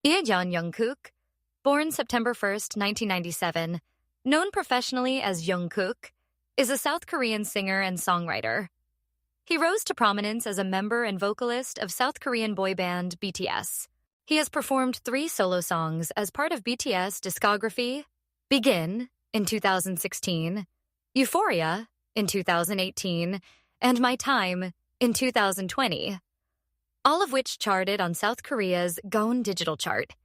Jeon Jung-kook, born September 1st, 1997, known professionally as Jung-kook, is a South Korean singer and songwriter. He rose to prominence as a member and vocalist of South Korean boy band BTS. He has performed 3 solo songs as part of BTS discography: Begin in 2016, Euphoria in 2018, and My Time in 2020, all of which charted on South Korea's Gaon digital chart.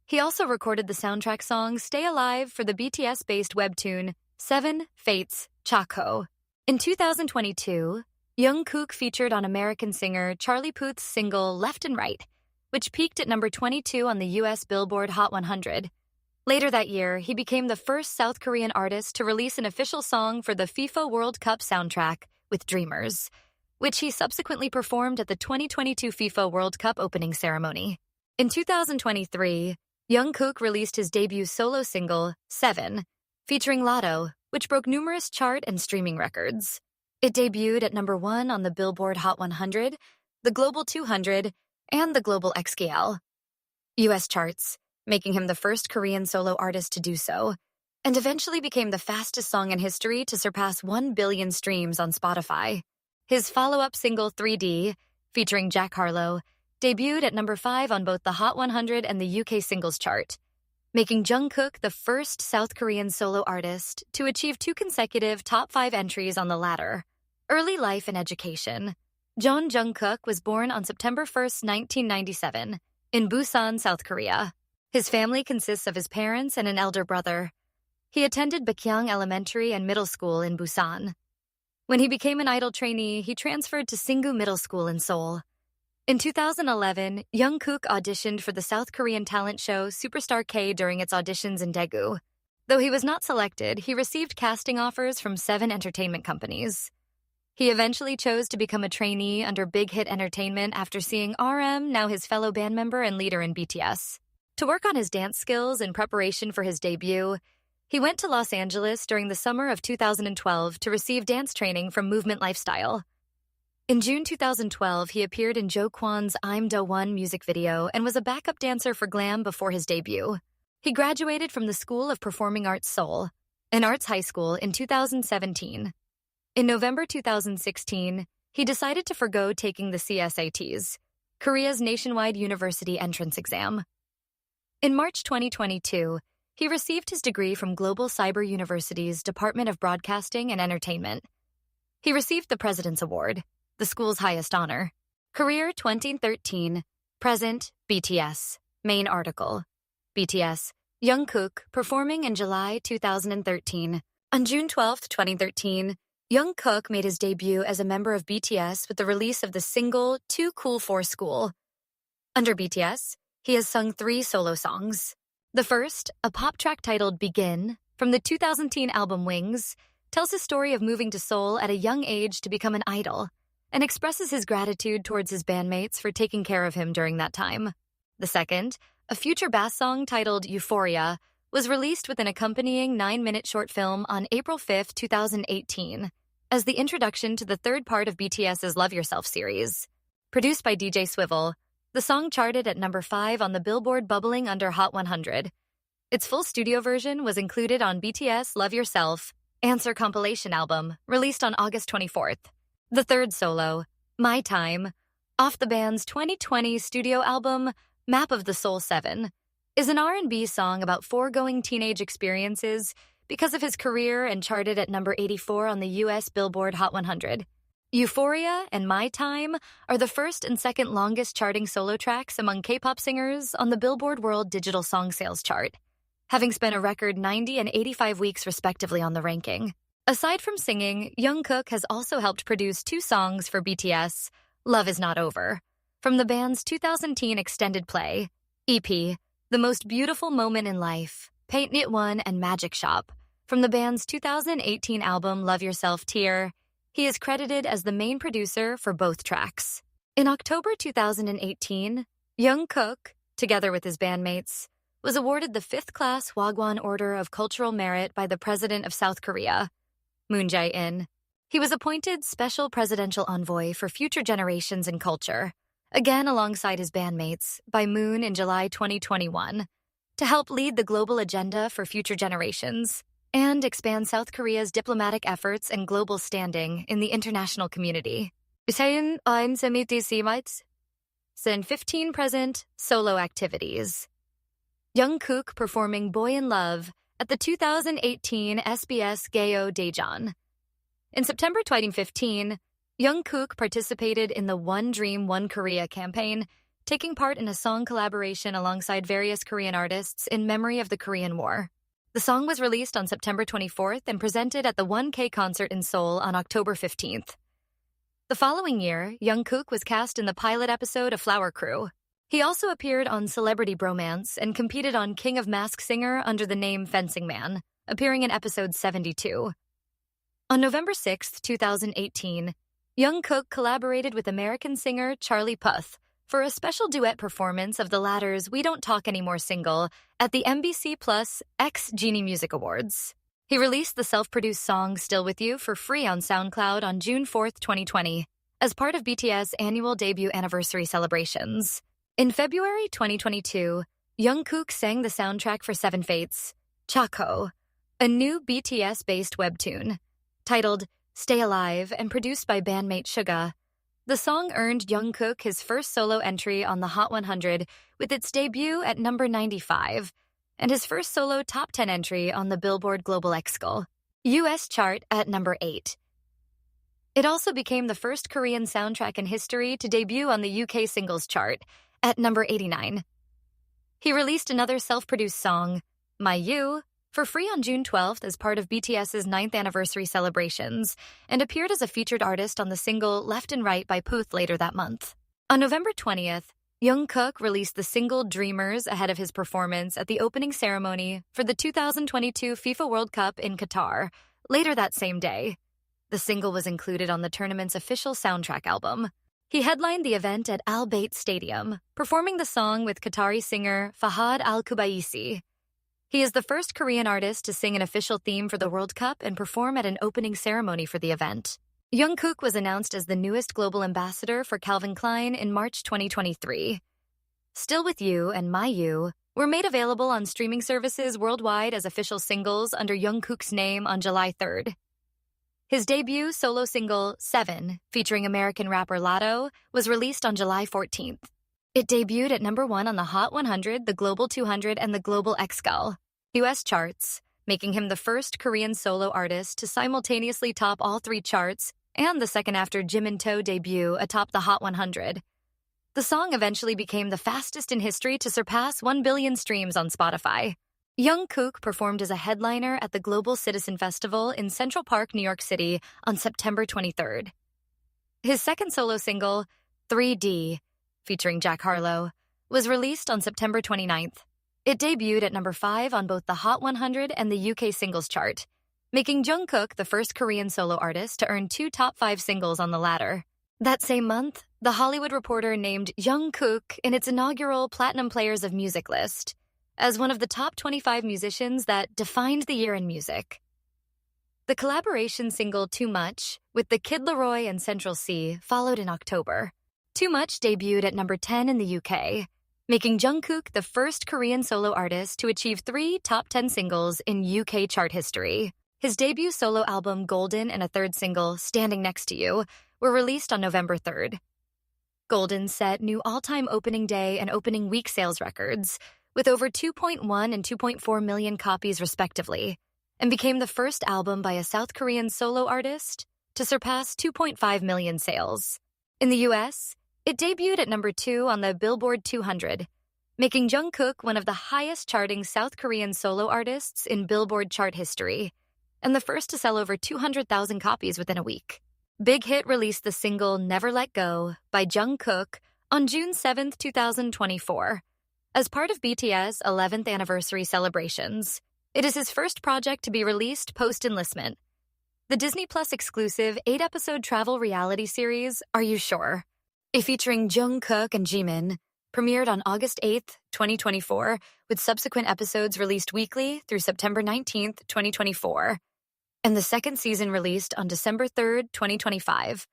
He also recorded the soundtrack song Stay Alive for the BTS-based webtoon 7 Fates Chakho. In 2022, Jung-kook featured on American singer Charlie Puth's single Left and Right, which peaked at number 22 on the U.S. Billboard Hot 100. Later that year, he became the first South Korean artist to release an official song for the FIFA World Cup soundtrack with Dreamers, which he subsequently performed at the 2022 FIFA World Cup opening ceremony. In 2023, Jung-kook released his debut solo single, 7, featuring Lotto, which broke numerous chart and streaming records. It debuted at number 1 on the Billboard Hot 100, the Global 200, and the Global XKL US charts, making him the first Korean solo artist to do so, and eventually became the fastest song in history to surpass 1 billion streams on Spotify. His follow-up single 3D, featuring Jack Harlow, debuted at number 5 on both the Hot 100 and the UK singles chart, making Jung-kook the first South Korean solo artist to achieve 2 consecutive top 5 entries on the latter. Early life and education. Jeon Jung-kook was born on September 1st, 1997, in Busan, South Korea. His family consists of his parents and an elder brother. He attended Baekhyang Elementary and Middle School in Busan. When he became an idol trainee, he transferred to Singgu Middle School in Seoul. In 2011, Jung-kook auditioned for the South Korean talent show Superstar K during its auditions in Daegu. Though he was not selected, he received casting offers from 7 entertainment companies. He eventually chose to become a trainee under Big Hit Entertainment after seeing RM, now his fellow band member and leader in BTS. To work on his dance skills in preparation for his debut, he went to Los Angeles during the summer of 2012 to receive dance training from Movement Lifestyle. In June 2012, he appeared in Jo Kwon's I'm Da One music video and was a backup dancer for Glam before his debut. He graduated from the School of Performing Arts Seoul, an arts high school, in 2017. In November 2016, he decided to forgo taking the CSATs, Korea's nationwide university entrance exam. In March 2022, he received his degree from Global Cyber University's Department of Broadcasting and Entertainment. He received the President's Award, the school's highest honor. Career 2013, present, BTS. Main article. BTS, Jung-kook, performing in July 2013. On June 12, 2013, Jung-kook made his debut as a member of BTS with the release of the single Too Cool for School. Under BTS, he has sung 3 solo songs. The first, a pop track titled Begin, from the 2010 album Wings, tells his story of moving to Seoul at a young age to become an idol, and expresses his gratitude towards his bandmates for taking care of him during that time. The second, a future bass song titled Euphoria, was released with an accompanying 9-minute short film on April 5, 2018, as the introduction to the 3rd part of BTS's Love Yourself series. Produced by DJ Swivel, the song charted at number 5 on the Billboard Bubbling Under Hot 100. Its full studio version was included on BTS Love Yourself Answer compilation album, released on August 24th. The third solo, My Time, off the band's 2020 studio album Map of the Soul 7, is an R&B song about foregoing teenage experiences because of his career and charted at number 84 on the U.S. Billboard Hot 100. Euphoria and My Time are the first and second longest charting solo tracks among K-pop singers on the Billboard World Digital Song Sales chart, having spent a record 90 and 85 weeks respectively on the ranking. Aside from singing, Jung-kook has also helped produce 2 songs for BTS, Love Is Not Over, from the band's 2010 extended play, EP, The Most Beautiful Moment in Life, Paint It One, and Magic Shop, from the band's 2018 album Love Yourself Tear. He is credited as the main producer for both tracks. In October 2018, Jung-kook, together with his bandmates, was awarded the 5th-class Hwagwon Order of Cultural Merit by the President of South Korea, Moon Jae-in. He was appointed Special Presidential Envoy for Future Generations and Culture, again alongside his bandmates, by Moon in July 2021, to help lead the global agenda for future generations and expand South Korea's diplomatic efforts and global standing in the international community. Jeon Jung-kook 15 present solo activities. Jung-kook performing Boy in Love at the 2018 SBS Gaon Daejeon. In September 2015, Jung-kook participated in the One Dream, One Korea campaign, taking part in a song collaboration alongside various Korean artists in memory of the Korean War. The song was released on September 24th and presented at the 1K concert in Seoul on October 15th. The following year, Jung-kook was cast in the pilot episode of Flower Crew. He also appeared on Celebrity Bromance and competed on King of Masked Singer under the name Fencing Man, appearing in episode 72. On November 6, 2018, Jung-kook collaborated with American singer Charlie Puth for a special duet performance of the latter's We Don't Talk Anymore single at the MBC Plus X Genie Music Awards. He released the self-produced song Still With You for free on SoundCloud on June 4, 2020, as part of BTS' annual debut anniversary celebrations. In February 2022, Jung-kook sang the soundtrack for Seven Fates, Chakho, a new BTS-based webtoon, titled Stay Alive and produced by bandmate Suga. The song earned Jung-kook his first solo entry on the Hot 100 with its debut at number 95, and his first solo top 10 entry on the Billboard Global Excl. US chart at number 8. It also became the first Korean soundtrack in history to debut on the UK singles chart at number 89. He released another self-produced song, My You, for free on June 12th as part of BTS's 9th anniversary celebrations, and appeared as a featured artist on the single Left and Right by Puth later that month. On November 20th, Jung-kook released the single Dreamers ahead of his performance at the opening ceremony for the 2022 FIFA World Cup in Qatar, later that same day. The single was included on the tournament's official soundtrack album. He headlined the event at Al Bayt Stadium, performing the song with Qatari singer Fahad Al-Kubaisi. He is the first Korean artist to sing an official theme for the World Cup and perform at an opening ceremony for the event. Jung-kook was announced as the newest global ambassador for Calvin Klein in March 2023. Still With You and My You were made available on streaming services worldwide as official singles under Jung-kook's name on July 3rd. His debut solo single, 7, featuring American rapper Latto, was released on July 14th. It debuted at number 1 on the Hot 100, the Global 200, and the Global Excl. US charts, making him the first Korean solo artist to simultaneously top all 3 charts and the second after Jiminto debut atop the Hot 100. The song eventually became the fastest in history to surpass 1 billion streams on Spotify. Jung-kook performed as a headliner at the Global Citizen Festival in Central Park, New York City on September 23rd. His second solo single, 3D, featuring Jack Harlow, was released on September 29th. It debuted at number 5 on both the Hot 100 and the UK singles chart, making Jung-kook the first Korean solo artist to earn 2 top 5 singles on the latter. That same month, The Hollywood Reporter named Jung-kook in its inaugural Platinum Players of Music list as one of the top 25 musicians that defined the year in music. The collaboration single Too Much with the Kid Laroi and Central C followed in October. Too Much debuted at number 10 in the UK, making Jung-kook the first Korean solo artist to achieve 3 top 10 singles in UK chart history. His debut solo album Golden and a third single, Standing Next to You, were released on November 3rd. Golden set new all-time opening day and opening week sales records, with over 2.1 and 2.4 million copies respectively, and became the first album by a South Korean solo artist to surpass 2.5 million sales. In the US, it debuted at number 2 on the Billboard 200, making Jung-kook one of the highest-charting South Korean solo artists in Billboard chart history, and the first to sell over 200,000 copies within a week. Big Hit released the single Never Let Go by Jung-kook on June 7, 2024, as part of BTS' 11th anniversary celebrations. It is his first project to be released post-enlistment. The Disney Plus exclusive 8-episode travel reality series, Are You Sure?, featuring Jung-kook and Jimin, premiered on August 8, 2024, with subsequent episodes released weekly through September 19, 2024, and the second season released on December 3, 2025.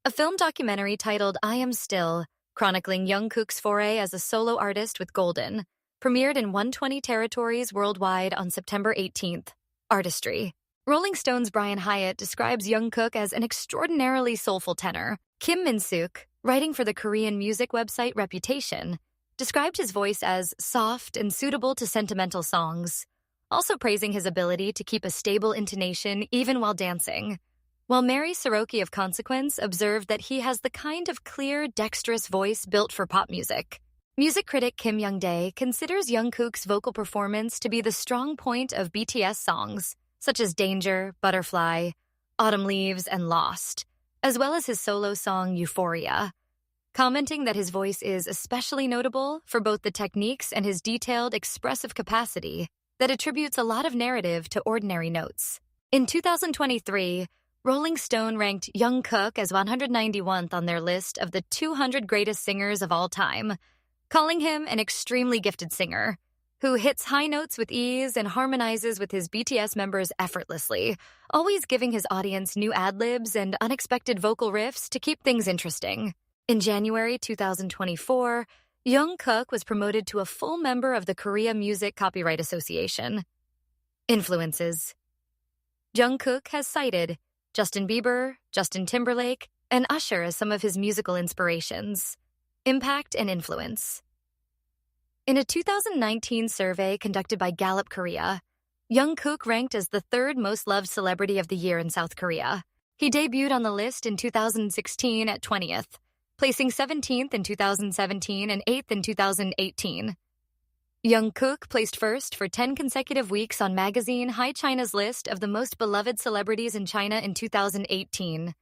A film documentary titled I Am Still chronicling Jungkook's foray as a solo artist with Golden, premiered in 120 territories worldwide on September 18th. Artistry. Rolling Stone's Brian Hyatt describes Jungkook as an extraordinarily soulful tenor. Kim Min-suk, writing for the Korean music website Reputation, described his voice as soft and suitable to sentimental songs, also praising his ability to keep a stable intonation even while dancing. While Mary Soroki of Consequence observed that he has the kind of clear, dexterous voice built for pop music. Music critic Kim Young-dae considers Jungkook's vocal performance to be the strong point of BTS songs, such as Danger, Butterfly, Autumn Leaves, and Lost, as well as his solo song Euphoria, commenting that his voice is especially notable for both the techniques and his detailed, expressive capacity that attributes a lot of narrative to ordinary notes. In 2023, Rolling Stone ranked Jungkook as 191st on their list of the 200 greatest singers of all time, calling him an extremely gifted singer who hits high notes with ease and harmonizes with his BTS members effortlessly, always giving his audience new ad-libs and unexpected vocal riffs to keep things interesting. In January 2024, Jungkook was promoted to a full member of the Korea Music Copyright Association. Influences. Jungkook has cited Justin Bieber, Justin Timberlake, and Usher as some of his musical inspirations. Impact and influence. In a 2019 survey conducted by Gallup Korea, Jungkook ranked as the third most loved celebrity of the year in South Korea. He debuted on the list in 2016 at 20th, placing 17th in 2017 and 8th in 2018. Jungkook placed first for 10 consecutive weeks on magazine Hi China's list of the most beloved celebrities in China in 2018.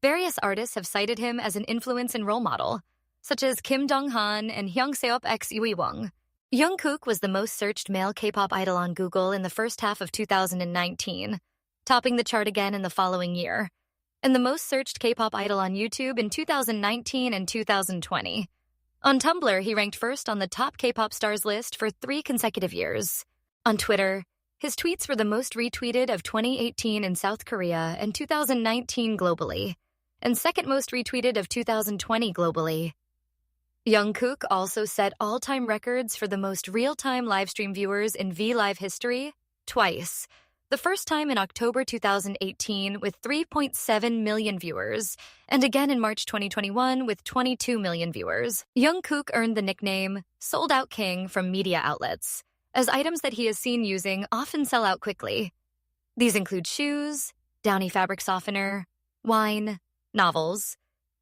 Various artists have cited him as an influence and role model, such as Kim Dong-han and Hyungseop x Uiwong. Jungkook was the most searched male K-pop idol on Google in the first half of 2019, topping the chart again in the following year, and the most searched K-pop idol on YouTube in 2019 and 2020. On Tumblr, he ranked first on the top K-pop stars list for 3 consecutive years. On Twitter, his tweets were the most retweeted of 2018 in South Korea and 2019 globally, and second most retweeted of 2020 globally. Jungkook also set all-time records for the most real-time livestream viewers in V-Live history twice. The first time in October 2018 with 3.7 million viewers, and again in March 2021 with 22 million viewers. Jungkook earned the nickname Sold Out King from media outlets, as items that he is seen using often sell out quickly. These include shoes, Downy fabric softener, wine, novels,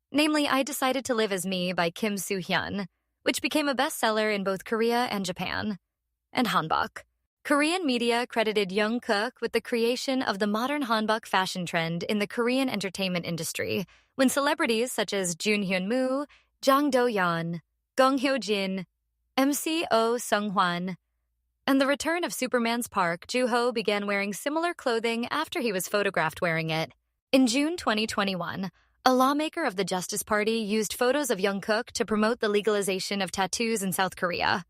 namely I Decided to Live as Me by Kim Soo-hyun, which became a bestseller in both Korea and Japan, and hanbok. Korean media credited Jungkook with the creation of the modern hanbok fashion trend in the Korean entertainment industry, when celebrities such as Jun Hyun-moo, Jang Do-yeon, Gong Hyo-jin, MC Oh Sung-hwan, and the return of Superman's Park Joo-ho began wearing similar clothing after he was photographed wearing it. In June 2021, a lawmaker of the Justice Party used photos of Jungkook to promote the legalization of tattoos in South Korea.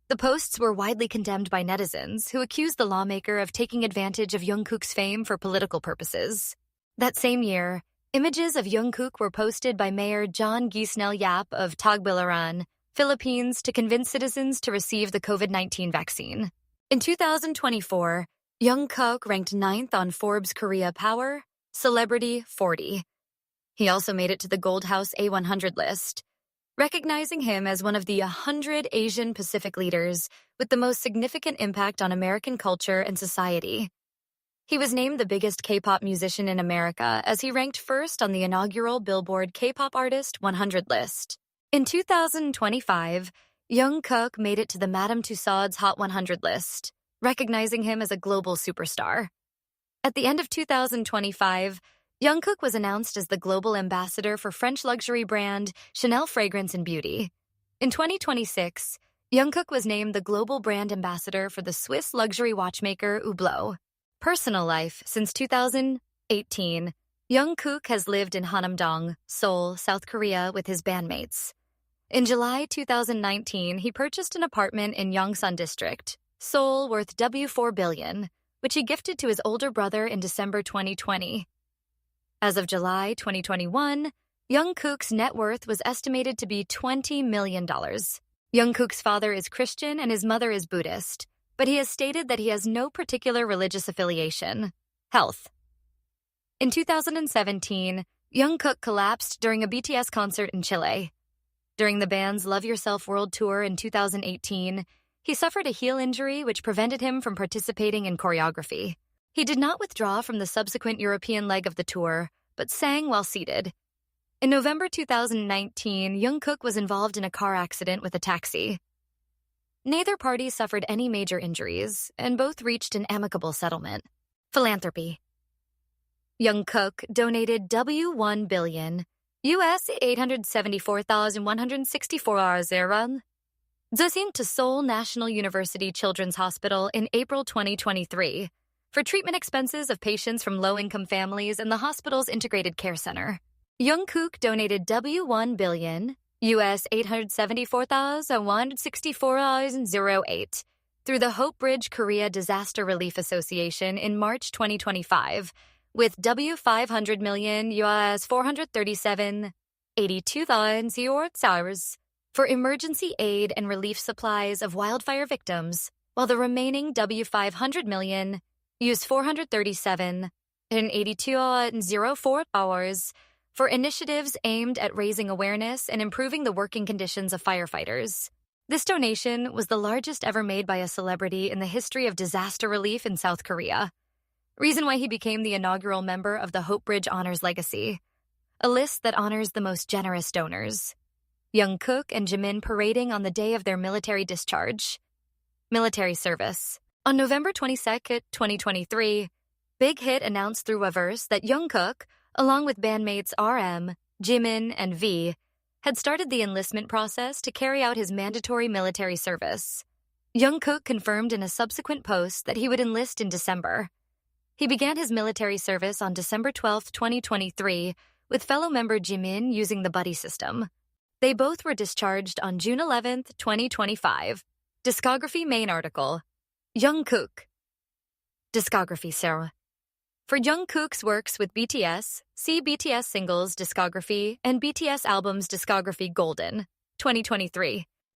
The posts were widely condemned by netizens who accused the lawmaker of taking advantage of Jungkook's fame for political purposes. That same year, images of Jungkook were posted by Mayor John Gisnell Yap of Tagbilaran, Philippines, to convince citizens to receive the COVID-19 vaccine. In 2024, Jungkook ranked 9th on Forbes Korea Power Celebrity 40. He also made it to the Gold House A100 list, recognizing him as one of the 100 Asian Pacific leaders with the most significant impact on American culture and society. He was named the biggest K-pop musician in America as he ranked first on the inaugural Billboard K-pop Artist 100 list. In 2025, Jungkook made it to the Madame Tussauds Hot 100 list, recognizing him as a global superstar. At the end of 2025, Jungkook was announced as the global ambassador for French luxury brand Chanel Fragrance and Beauty. In 2026, Jungkook was named the global brand ambassador for the Swiss luxury watchmaker Hublot. Personal life. Since 2018, Jungkook has lived in Hanamdong, Seoul, South Korea with his bandmates. In July 2019, he purchased an apartment in Yongsan District, Seoul, worth $4 billion, which he gifted to his older brother in December 2020. As of July 2021, Jung-kook's net worth was estimated to be $20 million. Jung-kook's father is Christian and his mother is Buddhist, but he has stated that he has no particular religious affiliation. Health. In 2017, Jung-kook collapsed during a BTS concert in Chile. During the band's Love Yourself World Tour in 2018, he suffered a heel injury which prevented him from participating in choreography. He did not withdraw from the subsequent European leg of the tour, but sang while seated. In November 2019, Jung-kook was involved in a car accident with a taxi. Neither party suffered any major injuries, and both reached an amicable settlement. Philanthropy. Jung-kook donated $1 billion, US $874,164 to Seoul National University Children's Hospital in April 2023 for treatment expenses of patients from low-income families in the hospital's integrated care center. Jung-kook donated $1 billion, US $874,164.08 through the Hope Bridge Korea Disaster Relief Association in March 2025, with $500 million, US $437.82 for emergency aid and relief supplies of wildfire victims, while the remaining $500 million, US $437.82 for initiatives aimed at raising awareness and improving the working conditions of firefighters. This donation was the largest ever made by a celebrity in the history of disaster relief in South Korea. Reason why he became the inaugural member of the Hope Bridge Honors Legacy, a list that honors the most generous donors. Jung-kook and Jimin parading on the day of their military discharge. Military service. On November 22, 2023, Big Hit announced through a verse that Jung-kook, along with bandmates RM, Jimin, and V, had started the enlistment process to carry out his mandatory military service. Jung-kook confirmed in a subsequent post that he would enlist in December. He began his military service on December 12, 2023, with fellow member Jimin using the buddy system. They both were discharged on June 11, 2025. Discography main article. Jung-kook. Discography Sarah. For Jung-kook's works with BTS, see BTS Singles Discography and BTS Albums Discography Golden, 2023.